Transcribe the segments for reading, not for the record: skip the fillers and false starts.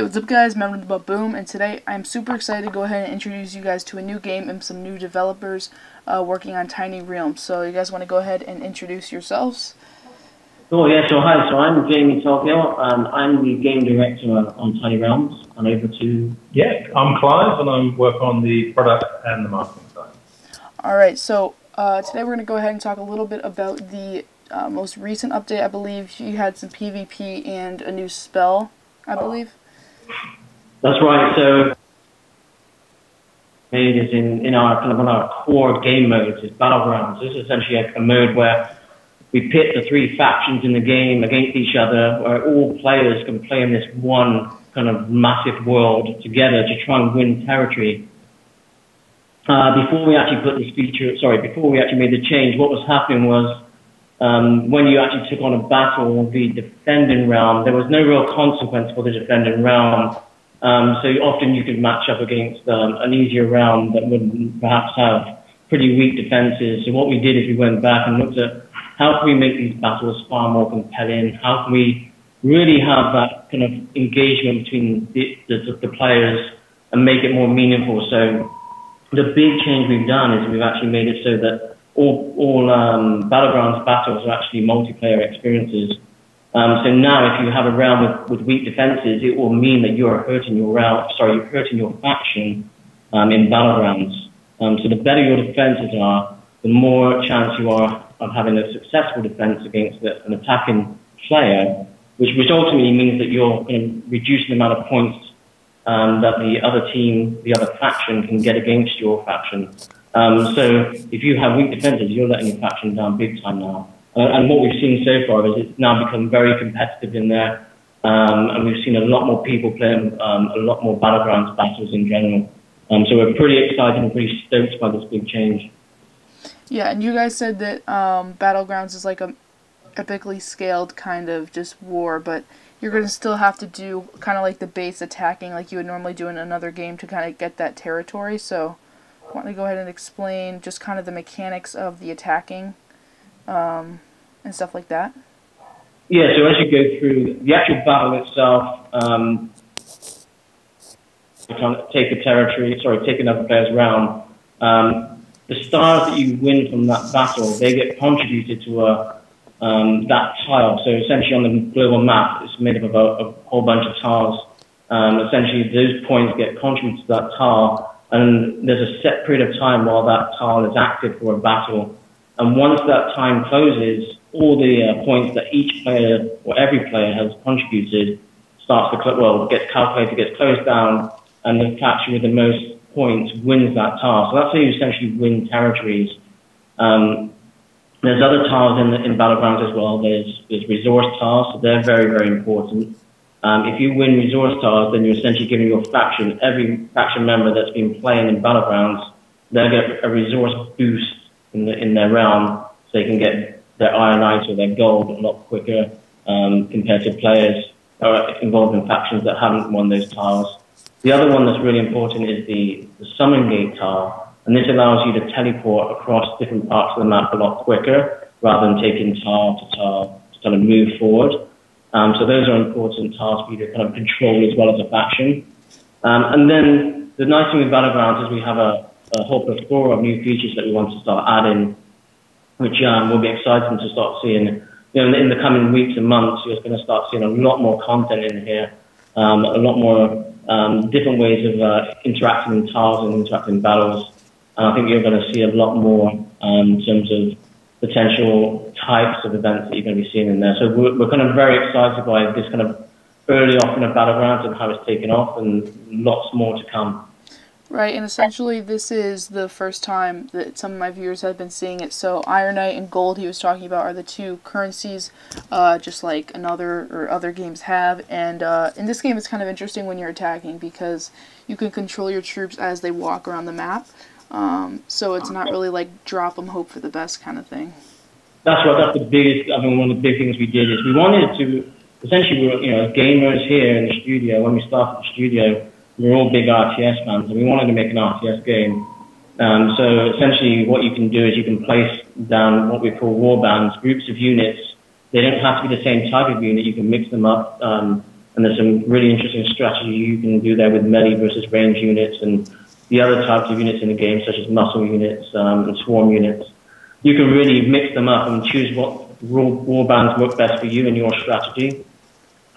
Hey, what's up guys, Nothin But Boom, and today I'm super excited to go ahead and introduce you guys to a new game and some new developers working on Tiny Realms. So you guys want to go ahead and introduce yourselves? Oh yeah, so hi, so I'm Jamie Tokyo, I'm the game director on Tiny Realms, and over to... Yeah, I'm Clive, and I work on the product and the marketing side. Alright, so today we're going to go ahead and talk a little bit about the most recent update. I believe you had some PvP and a new spell, I believe. That's right, so made is in our kind of on our core game modes is Battlegrounds. This is essentially a mode where we pit the three factions in the game against each other, where all players can play in this one kind of massive world together to try and win territory. Before we actually made the change, what was happening was when you actually took on a battle, the defending realm, there was no real consequence for the defending realm. So often you could match up against an easier realm that would perhaps have pretty weak defenses. So what we did is we went back and looked at how can we make these battles far more compelling? How can we really have that kind of engagement between the players and make it more meaningful? So the big change we've done is we've actually made it so that all Battlegrounds battles are actually multiplayer experiences. So now if you have a realm with weak defenses, it will mean that you're hurting your faction in Battlegrounds. So the better your defenses are, the more chance you are of having a successful defense against an attacking player, which ultimately means that you're going to reduce the amount of points that the other team, the other faction can get against your faction. So if you have weak defenses, you're letting your faction down big time now. And what we've seen so far is it's now become very competitive in there, and we've seen a lot more people playing a lot more Battlegrounds battles in general. So we're pretty excited and pretty stoked by this big change. Yeah, and you guys said that Battlegrounds is like a epically scaled kind of just war, but you're going to still have to do kind of like the base attacking like you would normally do in another game to kind of get that territory. So I want to go ahead and explain just kind of the mechanics of the attacking and stuff like that. Yeah, so as you go through the actual battle itself, you can't take a territory, take another player's realm. The stars that you win from that battle, they get contributed to that tile. So essentially on the global map, it's made up of a whole bunch of tiles. Essentially those points get contributed to that tile, and there's a set period of time while that tile is active for a battle. And once that time closes, all the points that each player or every player has contributed gets calculated, gets closed down, and the faction with the most points wins that tile. So that's how you essentially win territories. There's other tiles in Battlegrounds as well. There's resource tiles, so they're very, very important. If you win resource tiles, then you're essentially giving your faction, every faction member that's been playing in Battlegrounds, they'll get a resource boost in their realm, so they can get their iron or their gold a lot quicker compared to players involved in factions that haven't won those tiles. The other one that's really important is the summon gate tile, and this allows you to teleport across different parts of the map a lot quicker rather than taking tile to tile to kind of move forward. So those are important tiles for you to kind of control as well as a faction. And then the nice thing with Battlegrounds is we have a whole plethora of new features that we want to start adding, which will be exciting to start seeing. In the coming weeks and months, you're going to start seeing a lot more content in here, a lot more different ways of interacting in tiles and interacting in battles. And I think you're going to see a lot more in terms of potential types of events that you're going to be seeing in there. So we're kind of very excited by this kind of early offering of Battlegrounds and how it's taken off, and lots more to come. Right, and essentially this is the first time that some of my viewers have been seeing it. So Ironite and Gold he was talking about are the two currencies, just like other games have. And in this game it's kind of interesting when you're attacking because you can control your troops as they walk around the map. So it's not really like drop them, hope for the best kind of thing. That's right, that's the biggest, one of the big things we did is we wanted to, essentially, as gamers here in the studio, when we started the studio, we're all big RTS fans, and we wanted to make an RTS game. So essentially what you can do is you can place down what we call warbands, groups of units. They don't have to be the same type of unit. You can mix them up And there's some really interesting strategy you can do there with melee versus range units and the other types of units in the game, such as muscle units and swarm units. You can really mix them up and choose what war bands work best for you and your strategy.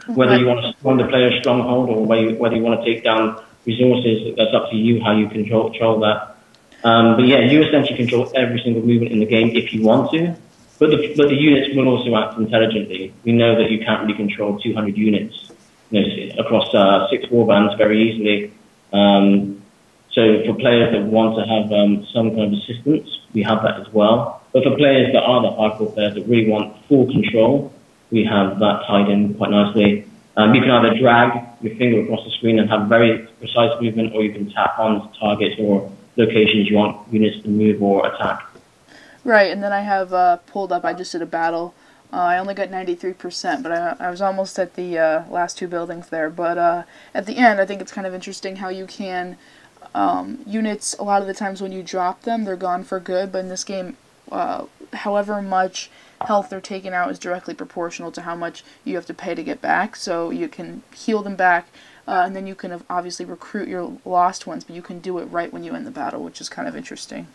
Whether you want to storm the player's stronghold or whether you want to take down resources, that's up to you how you control that. But yeah, you essentially control every single movement in the game if you want to. But the units will also act intelligently. We know that you can't really control 200 units across 6 warbands very easily. So for players that want to have some kind of assistance, we have that as well. But for players that are the hardcore players that really want full control, we have that tied in quite nicely. You can either drag your finger across the screen and have very precise movement, or you can tap on targets or locations you want units to move or attack. Right, and then I have pulled up, I just did a battle. I only got 93%, but I was almost at the last 2 buildings there. But at the end, I think it's kind of interesting how you can, units, a lot of the times when you drop them, they're gone for good, but in this game, however much health they're taken out is directly proportional to how much you have to pay to get back. So you can heal them back, and then you can obviously recruit your lost ones, but you can do it right when you end the battle, which is kind of interesting.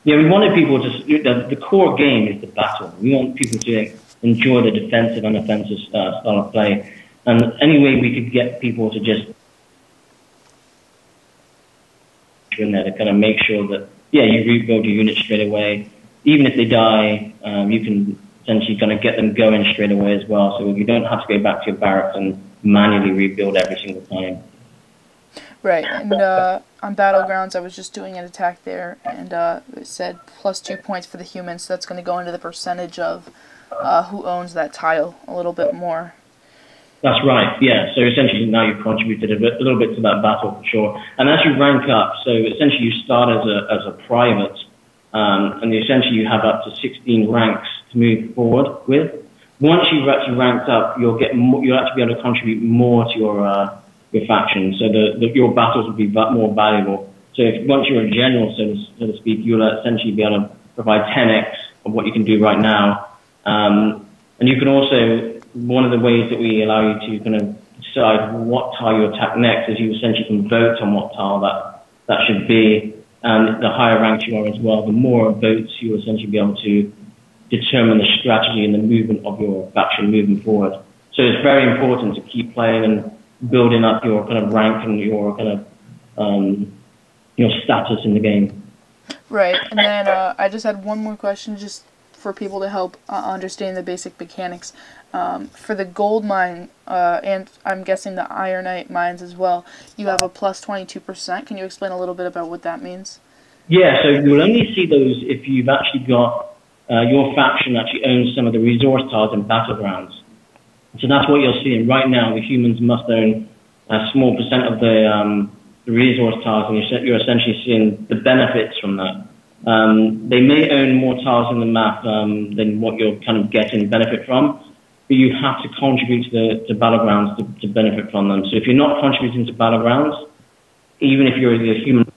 Yeah, we wanted people to, the core game is the battle. We want people to enjoy the defensive and offensive style of play. And any way we could get people to just in there to kind of make sure that, yeah, you rebuild your unit straight away. Even if they die, you can essentially kind of get them going straight away as well. So you don't have to go back to your barracks and manually rebuild every single time. Right, and on Battlegrounds, I was just doing an attack there, and it said +2 points for the humans, so that's going to go into the percentage of who owns that tile a little bit more. That's right, yeah. So essentially now you've contributed a little bit to that battle for sure. And as you rank up, so essentially you start as a private, and essentially you have up to 16 ranks to move forward with. Once you've actually ranked up, you'll actually be able to contribute more to your faction. So your battles will be more valuable. So once you're a general, so to speak, you'll essentially be able to provide 10x of what you can do right now. And you can also, one of the ways that we allow you to kind of decide what tile you attack next is you essentially can vote on what tile that should be. And the higher ranked you are as well, the more votes you'll essentially be able to determine the strategy and the movement of your faction moving forward. So it's very important to keep playing and building up your kind of rank and your kind of your status in the game. Right, and then I just had one more question, just for people to help understand the basic mechanics. For the gold mine, and I'm guessing the ironite mines as well, you have a +22%. Can you explain a little bit about what that means? Yeah, so you'll only see those if you've actually got your faction actually owns some of the resource tiles and battlegrounds. So that's what you're seeing right now. The humans must own a small percent of the resource tiles, and you're essentially seeing the benefits from that. They may own more tiles in the map than what you're kind of getting benefit from, but you have to contribute to battlegrounds to benefit from them. So if you're not contributing to battlegrounds, even if you're a human,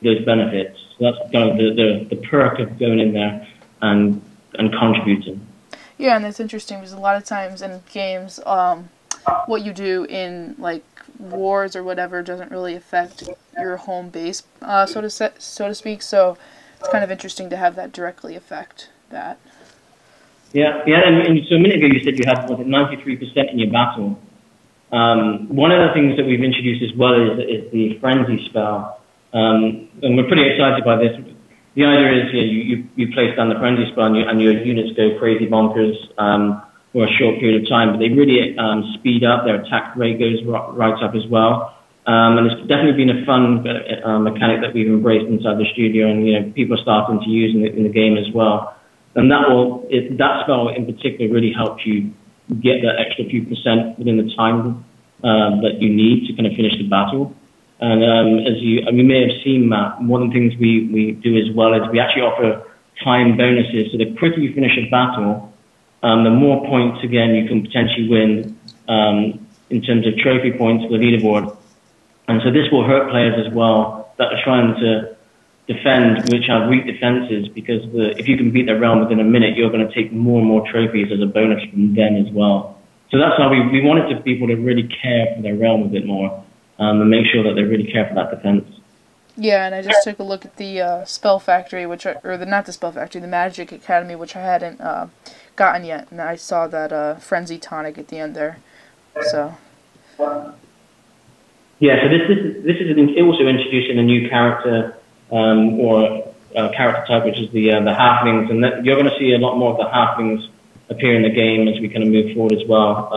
those benefits. So that's kind of the perk of going in there and contributing. Yeah, and that's interesting because a lot of times in games, what you do in like wars or whatever doesn't really affect your home base, so to speak. So it's kind of interesting to have that directly affect that. Yeah, and so a minute ago you said you had 93% in your battle. One of the things that we've introduced as well is the frenzy spell, and we're pretty excited by this. The idea is you place down the frenzy spell and your units go crazy bonkers for a short period of time, but they really speed up. Their attack rate goes right up as well. And it's definitely been a fun mechanic that we've embraced inside the studio, and people are starting to use in the game as well. And that spell in particular really helps you get that extra few percent within the time that you need to kind of finish the battle. And as you may have seen, Matt, one of the things we do as well is we actually offer time bonuses. So the quicker you finish a battle, the more points, again, you can potentially win in terms of trophy points for the leaderboard. And so this will hurt players as well that are trying to defend, which have weak defenses, because if you can beat their realm within a minute, you're going to take more and more trophies as a bonus from them as well. So that's how we wanted people to really care for their realm a bit more, and make sure that they really care for that defense. Yeah, and I just took a look at the Spell Factory, not the Spell Factory, the Magic Academy, which I hadn't gotten yet, and I saw that Frenzy tonic at the end there. So. Yeah, so this is also introducing a new character or character type, which is the halflings, and you're going to see a lot more of the halflings appear in the game as we kind of move forward as well.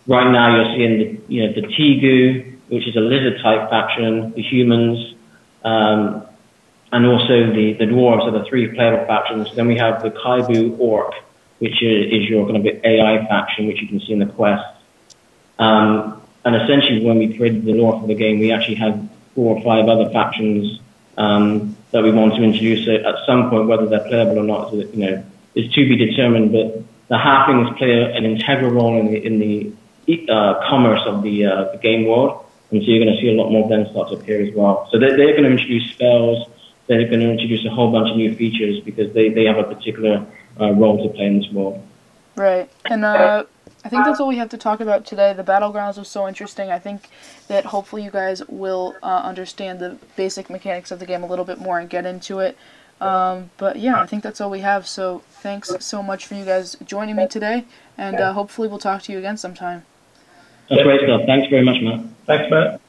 Right now, you're seeing the Tegu, which is a lizard type faction, the humans, and also the dwarves are the 3 playable factions. Then we have the Kaibu Orc, which is your kind of AI faction, which you can see in the quest. And essentially, when we created the lore for the game, we actually had 4 or 5 other factions that we want to introduce at some point. Whether they're playable or not, is to be determined. But the halflings play an integral role in the commerce of the game world, and so you're going to see a lot more of them start to appear as well. So they're going to introduce spells. They're going to introduce a whole bunch of new features because they have a particular role to play in this world. Right, and I think that's all we have to talk about today. The Battlegrounds was so interesting. I think that hopefully you guys will understand the basic mechanics of the game a little bit more and get into it. But yeah, I think that's all we have. So thanks so much for you guys joining me today, and hopefully we'll talk to you again sometime. That's great stuff. Thanks very much, Matt. Thanks, Matt.